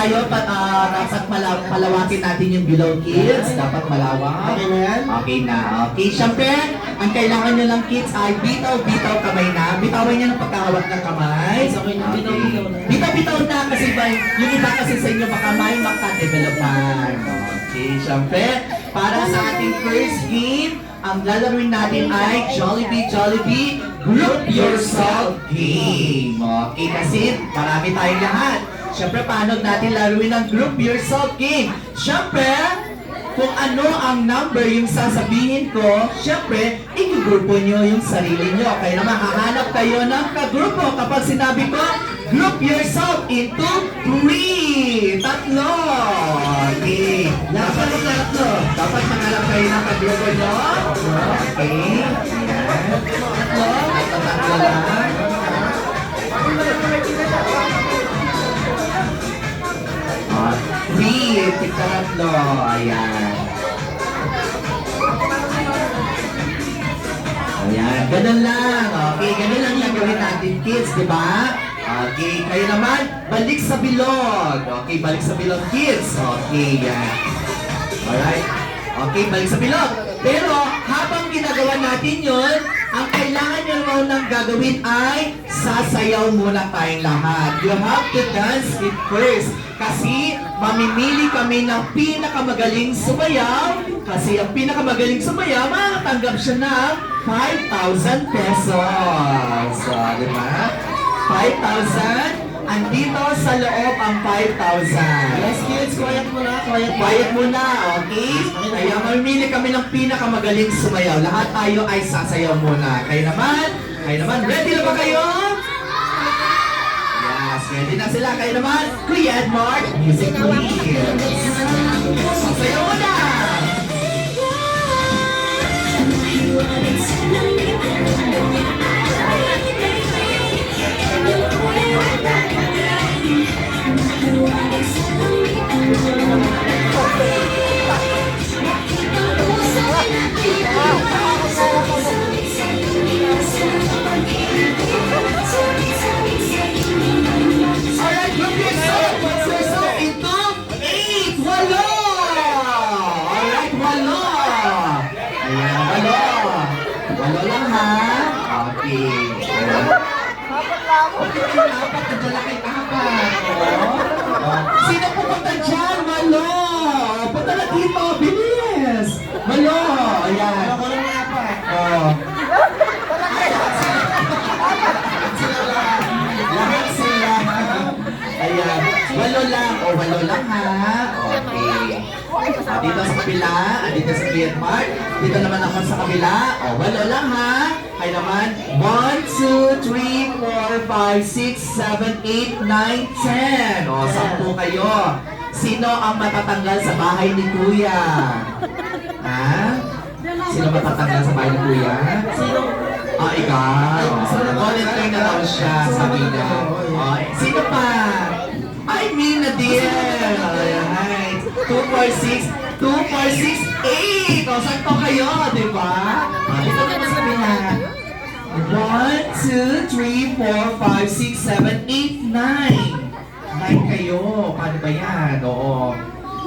tayo, dapat palawakin natin yung below kids. Dapat malawak. Okay na yan? Okay na. Okay, syempre, ang kailangan nyo lang kids ay bitaw-bitaw kamay na. Bitawan nyo ng pagkahawak ng kamay. Okay na, bitaw-bitaw na. Bitaw-bitaw na kasi ba, yung iba kasi sa inyo baka may makadevelopan. Okay, syempre, para sa ating first game, ang lalaruin natin ay Jollibee Group Yourself Game. Okay, kasi marami tayong lahat. Siyempre, paano natin laruin ang Group Yourself Game? Siyempre, kung ano ang number yung sasabihin ko, siyempre, igugrupo nyo yung sarili nyo. Kaya naman, hahanap kayo ng kagrupo kapag sinabi ko, group yourself into 3. Tatlo. Okay. Dapat tatlo. Dapat mangalap kayo ng kagrupo nyo. Okay. Ayan. Tatlo. Tatlo lang. Three. Tika tatlo. Ayan. Ayan. Ganun lang. Okay. Ganun lang yung gawin natin kids. Diba? Okay. Kayo naman, balik sa bilog. Okay. Balik sa bilog kids. Okay. Yan. Alright. Okay. Balik sa bilog. Pero, habang ginagawa natin yun, ang kailangan nyo naman nang gagawin ay sasayaw muna tayong lahat. You have to dance it first. Kasi mamimili kami ng pinakamagaling sumayaw. Kasi ang pinakamagaling sumayaw, makatanggap siya ng 5,000 pesos. So, di ba? 5,000. Andito sa loob ang 5,000. Yes, kids, quiet muna, Quiet muna, okay? Kaya mamimili kami ng pinakamagaling sumayaw. Lahat tayo ay sasayaw muna. Kayo naman, ready na ba kayo? Yes, ready na sila. Kayo naman, Kuya Edmar, music please. Sasayaw muna! Alright, group yourself. What's yourself into 8. Walo! Alright, walo. Ayan, walo. Walo lang ha. Okay. Apat na dala kay apat. Sino pupunta dyan? Walo. Punta na dito. Bilis. Walo. Ayan. Ako lang na pa. Oh. Lahat sila. Ayan. Walo lang. O, walo lang ha. Okay. Dito sa kabila. Dito sa Myanmar. Dito naman ako sa kabila. O, walo lang ha. Ay naman. 1, 2, 3, 4, 5, 6, 7, 8, 9, 10. O, 10 kayo. Sino ang matatanggal sa bahay ni Kuya? Ha? Sino matatanggal sa bahay ni Kuya? Sino? Ikaw. Volunteer na daw siya, sabi niya. Sino pa? Ay, Mina din. Alright. 2, 4, 6. 2, 4, 6, 8. O, saan po kayo, di ba? Ito naman sabi na. 1, 2, 3, 4, 5, 6, 7, 8, 9. 9 kayo. Paano ba yan? Oo.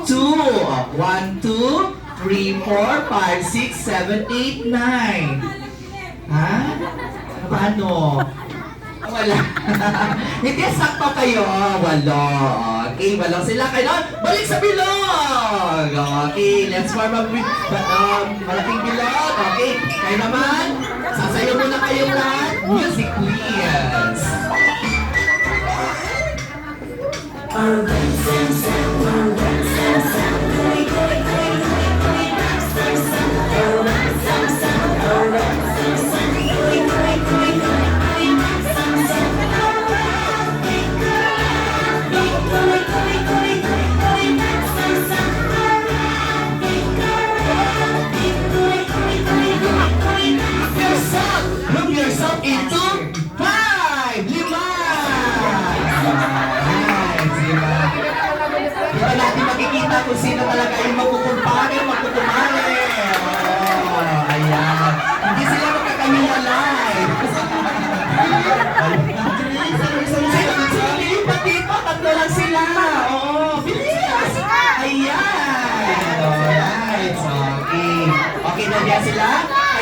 2. 1, 2, 3, 4, 5, 6, 7, 8, 9. Ha? Paano? Wala. Hindi, sakto kayo. Walo. Okay, walo sila kayo. Balik sa bilog. Okay, let's form up with malaking bilog. Okay, kayo naman. Sasayaw muna kayong lahat. Music please. Group yourself into 5! 5! Nice! 5! Dito natin makikita kung sino talaga yung magkukumpare, magkukumare. Oh, ayan. Hindi sila magkakamiwalay. Sino yung pa dito? Tatlo lang sila. Oo.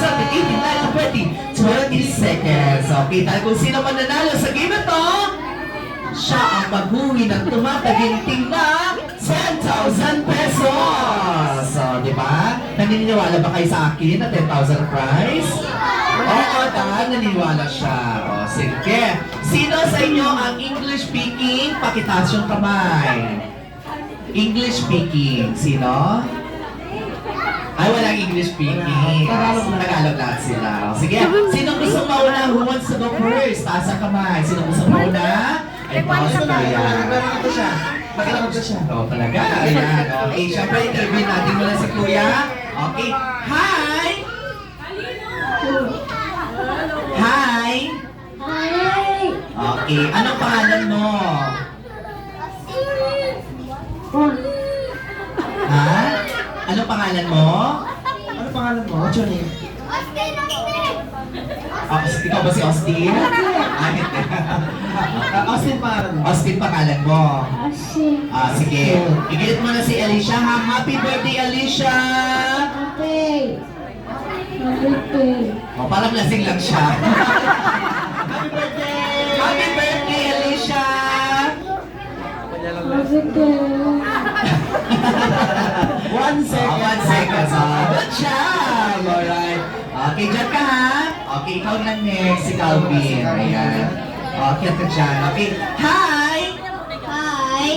17, 18, 19, 20 seconds. Okay, dahil kung sino man nanalo sa game na to, siya ang mag-uwi ng tumataginting na 10,000 pesos. So, di ba? Naniniwala ba kayo sa akin na 10,000 prize? Oo, dahil naniniwala siya. O, sige. Sino sa inyo ang English speaking? Pakitaas yung kamay. English speaking. Sino? Ay, walang English speaking. Tagalog lahat sila. O, sige. Sino gusto mauna? Who wants to go first? Taas ang kamay. Sino gusto mauna? Ay, taas ang kamay. Naglalakad ko siya. Naglalakad ko siya. Oo, talaga. Ayan. Okay, syempre, interview natin muna si Kuya. Okay. Hi! Hi! Okay, anong pangalan mo? Ha? Anong pangalan mo? Ano pangalan mo? What's your name? Oh, ikaw ba si Austin? Ah, hindi. Austin pangalan mo. Austin pangalan mo. Ah, sige. Igilit mo na si Alicia ha. Happy birthday, Alicia! Oh, parang lasing lang siya. Happy birthday! Happy birthday, Alicia! One Oh, second. 1 second. Oh, good job! Alright. Okay, dyan ka ha. Okay, ikaw na next. Si Calvin. Ayan. Okay, ka dyan. Okay. Hi!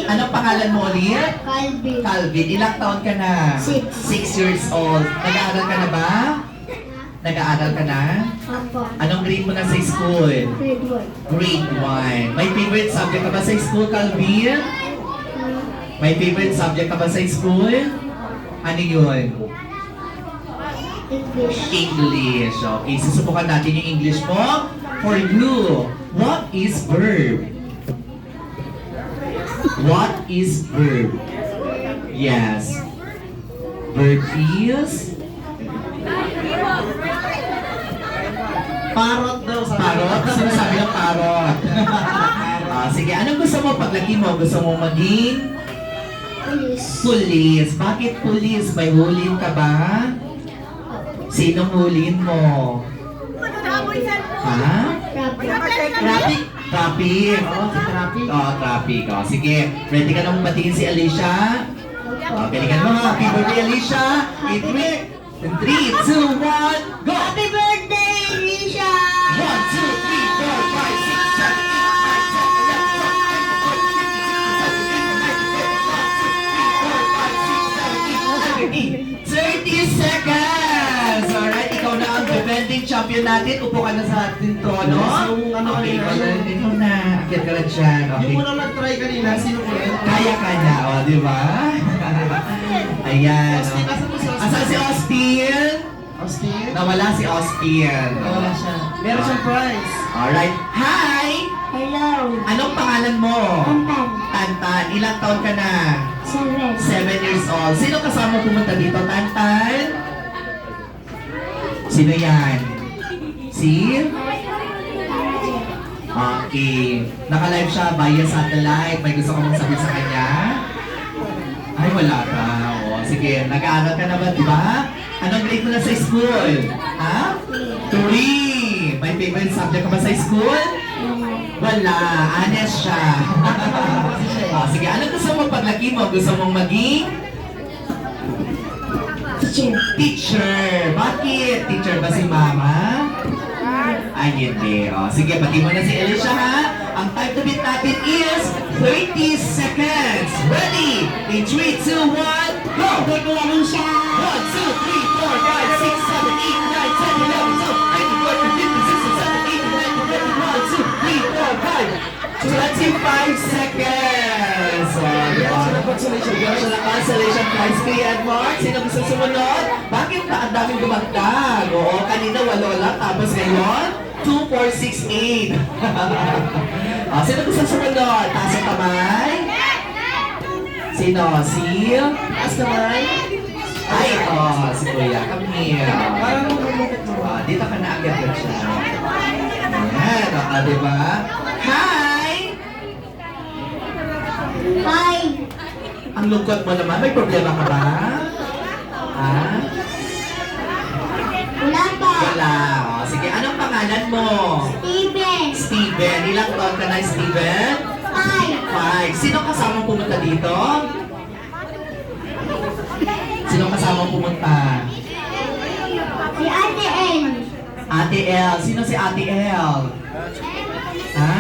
Anong pangalan mo ulit? Calvin. Ilang taon ka na? 6. 6 years old. Nag-aaral ka na ba? Nag-aaral ka na? Anong grade mo na sa school? Grade 1. May favorite subject ka ba sa school, Calvin? May favorite subject ka ba sa school? Ano yun? English. Okay, susubukan natin yung English mo. For you, what is verb? What is verb? Yes. Verb is? Parrot daw. Parrot? Sinasabi ng parrot. Sige, anong gusto mo paglaki mo? Gusto mo maging? Pulis. Bakit pulis? May hulin ka ba? Sinong hulin mo? Ha? Traffic. Traffic. Oo, si Traffic. Oh, traffic. Oh, sige. Ready ka na batiin si Alicia? Oh, galingan mo. Happy birthday, Alicia. In 3, 2, 1, go! Happy birthday, Alicia! 1, 2, 3, 4, 5, 6, 7, 8, 9, 10, 11, 12, 13, 14, 15, 16, 17, 18, 19, 20, 30 seconds! ating champion natin. Upo ka na sa ating trono. Yes, yung ano Okay, kanina, yung- ikaw na. Akit ka na dyan. Yung Okay. unang nag-try kanina, sino po yun? Kaya ka na, o, di ba? Ayan. Austin, asan po si Austin? Asan si Austin? Austin? Nawala si Austin. Wala siya. Meron siyang prize. Alright. Hi! Hello. Anong pangalan mo? Tantan. Tantan. Ilang taon ka na? 7. 7 years old. Sino kasama pumunta dito, Tantan? Sino yan? Si? Okay. Naka-live siya via satellite. May gusto ka mong sabihin sa kanya? Ay, wala ka. O, sige. Nag-aaral ka na ba, di ba? Anong grade mo na sa school? Ha? 3. May favorite subject ka ba sa school? Wala. Honest siya. Sige. Anong gusto mo paglaki mo? Gusto mong maging? Teacher. Teacher. Bakit? Teacher ba si Mama? Ay, hindi. O, sige, pati mo na si Alicia, ha? Ang time to beat natin is 30 seconds. Ready? In 3, 2, 1, go! Baby Alicia. 1, 2, 3, 4, 5, 6, 7, 8, 9, 10, 11, 12, 13, 14, 15, 16, 17, 18, 19, 20, 21, 2, 3, 4, 5. 25 seconds! So, Congratulations, guys. Consolation prize kay Edmond. Sino gusto sumunod? Bakit ba ang daming dumagdag? Oo, kanina 8 lang, tapos ngayon 2, 4, 6, 8. Sino gusto sumunod? Taas ang kamay. Sino? Si? Taas naman. Ay, ito. Si Kuya. Come here. Parang lumukot mo. Dito ka na agad na siya. Ayan, diba? Hi! Hi. Ang lungkot mo naman, may problema ka ba? Ha? Wala pa. Wala. O, sige, anong pangalan mo? Steven. Steven. Ilang taon ka na, Steven? Hi. 5. Sino kasama pumunta dito? Sino kasama pumunta? Si Ate N. Ate El. Sino si Ate El? Ha?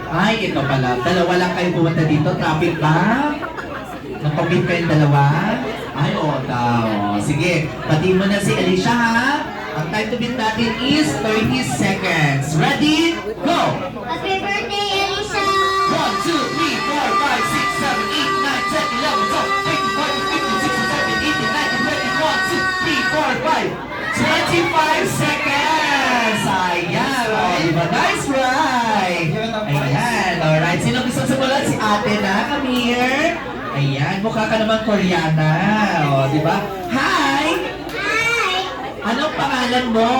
Ay, ito pala. Dalawa lang kayo pumunta dito. Traffic ba? Napag-meet kayong dalawa? Ay, oo daw. Sige, pati mo na si Alicia, ha? Ang time to beat natin is 30 seconds. Ready? Go! Happy birthday, Alicia. 1, 2, 3, 4, 5, 6, 7, 8, 9, 10, 11, 12, 13, 14, 15, 16, 17, 18, 19, 20, 21, 2, 3, 4, 5. 25 seconds! Ayan! O, diba? Nice ride! Ayan, alright. Sino gusto sumunod? Si ate na. Come here. Ayan, mukha ka naman Koreana. O, diba? Hi! Hi. Anong pangalan mo?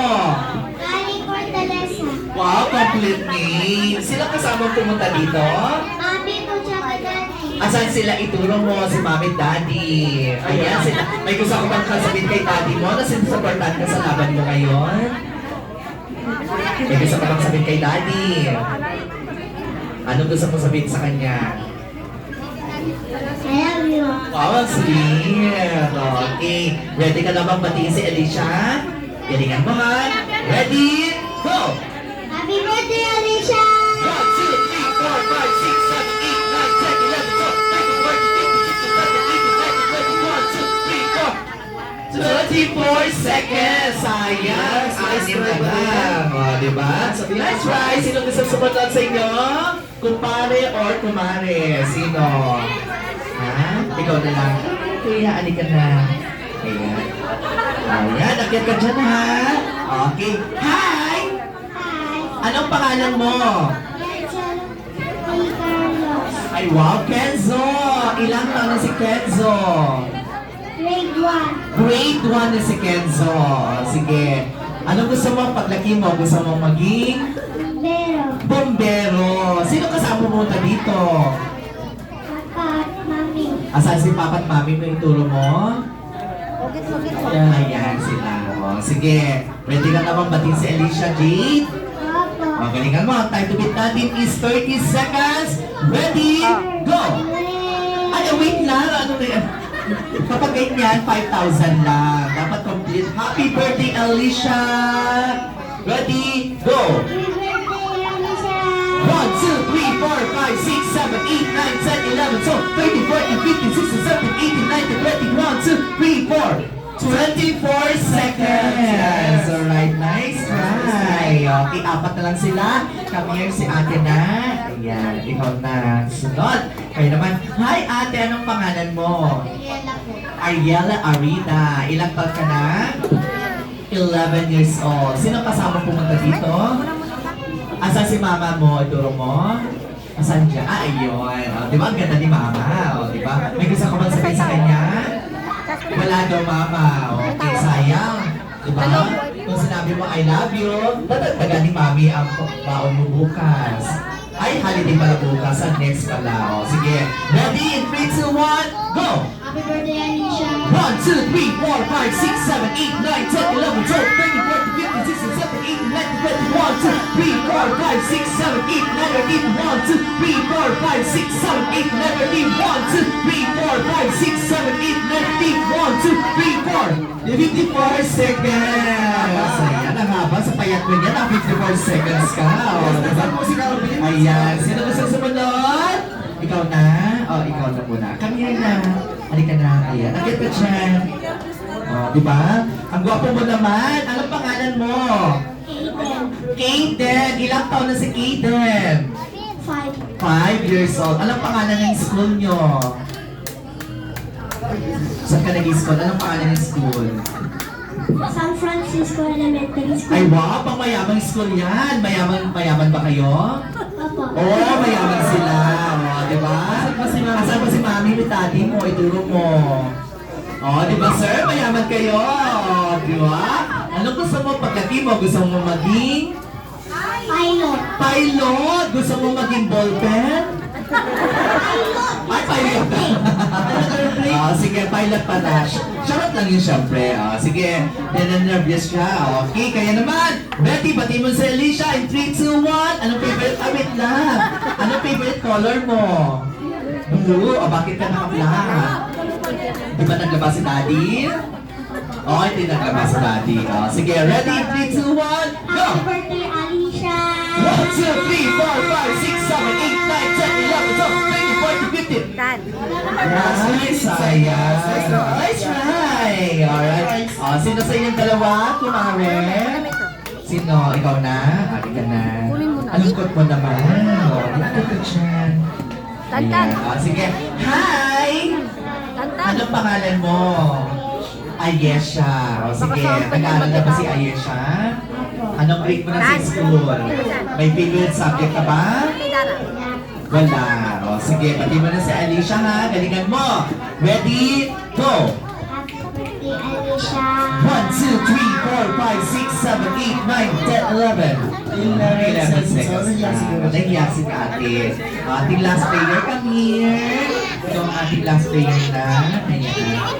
Kali Fortaleza. Wow, complete name. Sino kasama pumunta dito? Mami ko tsaka daddy. Asan sila ituro mo si mami daddy? Ayan, sila. May gusto ko bang sabihin kay daddy mo na sinusuportahan ka sa laban mo ngayon? May gusto ko bang sabihin kay daddy? Ano gusto mo sabihin sa kanya? I love you. Wow, sweet. Okay. Ready ka na bang batiin si Alicia? Galingan mo, ha? Ready? Go! Happy birthday, Alicia. 34 seconds! Sayang! Anim na lang. O, diba? Let's try. Sino gusto sumunod sa inyo? Kumpare or kumare? Sino? Ha? Ikaw na lang. Kuya, alika na. Ayan. Ayan, akyat ka dyan, ha? Okay. Hi! Hi. Anong pangalan mo? Rachel P. Carlos. Ay, wow, Kenzo! Ilang taon na si Kenzo? Grade 1. Grade 1 na si Kenzo. Sige. Ano gusto mo paglaki mo? Gusto mo maging Pero. bombero. Sino kasama mo dito? Papa at Mami. Asan si Papa at Mami mo ituro mo? Ayan sila. O, sige. Ready ka naman batin si Alicia Jade? Papa. O, galingan mo. Ang time to beat natin is 30 seconds. Ready? Go! Ay, wait lang. Ano na yan? Kapag ganyan, 5,000 lang. Dapat complete. Happy birthday, Alicia! Ready? Go! Happy birthday, Alicia. 1, 2, 3, 4, 5, 6, 7, 8, 9, 10, 11, 12, 13, 14, 15, 16, 17, 18, 19, 20, 1, 2, 3, 4. 24 seconds. Alright, nice try. Okay, apat na lang sila. Come here, si ate na. Ayan, ikaw na. Sunod. Kayo naman. Hi ate, anong pangalan mo? Ariela po. Ariela Arina. Ilang taon ka na? 11 years old. Sino kasama pumunta dito? Asan si mama mo? Ituro mo? Asan siya? Ah, ayun. O, di ba? Ang ganda ni mama. O, di ba? May gusto ka bang sabihin sa kanya? Wala daw mama. Okay, sayang. Di ba? Kung sinabi mo, I love you, dadagdagan ni mami ang baon mo bukas. Ay, holiday pala bukas. At next pala. O, sige. Ready? In 3, 2, 1, go! Happy birthday, Alicia. 1, 2, 3, 4, 5, 6, 7, 8, 9, 10, 11, 12, 13, 14, 15, 16, 17, 18, 19, 20, 1, 2, 3, 4, 5, 6, 7, 8, 9, 10, 1, 2, 3, 4, 5, 6, 7, 8, 9, 10, 1, 2, 3, 4, 5, 6, 7, 8, 9, 10, 1, 2, 3, 4. 54 seconds! Ayan, ang haba sa payat mo niya na 54 seconds ka. O, diba? Ayan, sino gusto sumunod? Ikaw na? O, ikaw na muna. Come here na. Halika na. Ayan, akit ka dyan. O, diba? Ang gwapo mo naman. Anong pangalan mo? Aiden. Kaden. Ilang taon na si Kaden? 5. 5 years old. Anong pangalan ng school nyo? Saan ka nag-school? Anong pangalan ng school? San Francisco Elementary School. Ay, wow! Pang mayamang school yan. Mayaman ba kayo? Opo. Oo, mayaman sila. O, di ba? Asan ba si mami ni daddy mo? Ituro mo. O, di ba sir? Mayaman kayo. O, di ba? Anong gusto mo pagkati mo? Gusto mo maging Pilot. pilot? Gusto mo maging ballpen? Ay, pilot. Sige, pilot pa na. Charot lang yun syempre. Sige, nervous siya. Okay, kaya naman. Betty, bati mo si Alicia in 3, 2, 1. Anong favorite? Ah, wait lang. Anong favorite color mo? Blue. O, bakit ka naka-black? Di ba naglabas si daddy? Oo, hindi naglabas si daddy. Sige, ready? 3, 2, 1, go! Happy birthday, Alicia. 1, 2, 3, 4, 5, 6, 7, 8, 9, 10, 11, 12, 13, 14, 15. Dad. Nice, sayang. Nice try. Alright. Sino sa inyong dalawa? Kumare? Sino? Ikaw na? Adi ka na. Anong kot mo naman? Dito ka dyan. Tantan. Ayan. Sige. Hi! Tantan. Anong pangalan mo? Ayesha. Sige. Nag-aaral na ba si Ayesha? Anong grade mo na sa school? May favorite subject ka ba? Wala. Sige, pati mo na si Alicia ha. Galingan mo. Ready? Go! Happy birthday, Alicia. 1, 2, 3, 4, 5, 6, 7, 8, 9, 10, 11. 11 seconds. Nahiya si ate. Ating last player, come here. Ito ang ating last player na. Ayan.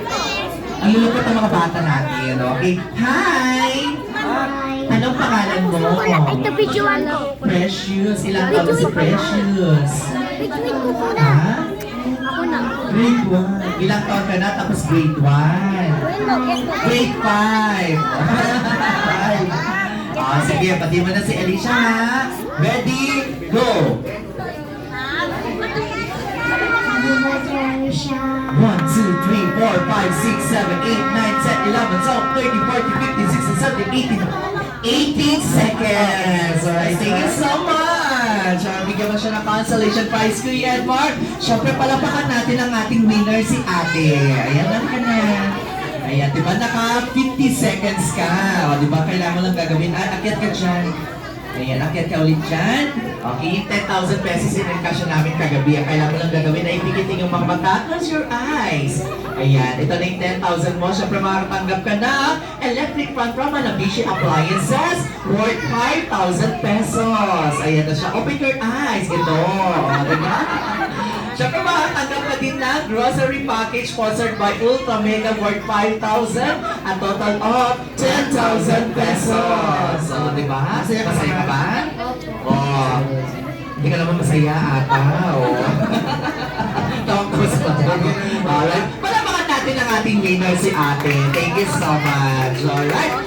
Ang lulupot ng mga bata natin. Okay? Hi! Hi. Anong pangalan mo? Ito, videoan ko. Precious. Ilang taon na si Precious? Videoan ko muna. Ha? Ako na. Grade 1. Ilang taon ka na tapos grade 1? Grade 5. Sige, pati mo na si Alicia ha. Ready? Go! Happy birthday, Alicia. 1, 2, 3, 4, 5, 6, 7, 8, 9, 10, 11, 12, 13, 14, 15, 16, 17, 18 seconds. Alright, thank you so much. Bigyan mo siya ng consolation prize, Kuya Edward. Siyempre, palapakan natin ang ating winner, si ate. Ayan lang ka na. Ayan, di ba naka 50 seconds ka? O, di ba kailangan mo lang gagawin? Akyat ka dyan. Ayan, akyat ka ulit dyan. Okay, 10,000 pesos in cash namin kagabi. Ang kailangan mo lang gagawin ay pikitin yung mga mata. Close your eyes. Ayan, ito na yung 10,000 mo. Siyempre makakatanggap ka na electric fan from Hanabishi Appliances worth 5,000 pesos. Ayan na siya. Open your eyes. Ito. Diba? Siyempre makakatanggap ka din na grocery package sponsored by Ultra Mega worth 5,000 at total of 10,000 pesos. So, di ba? Masaya ka ba? Oh, hindi ka naman masaya ata. Oh. Tapos pa. Alright. Palapakan natin ang ating winner si ate. Thank you so much. Alright.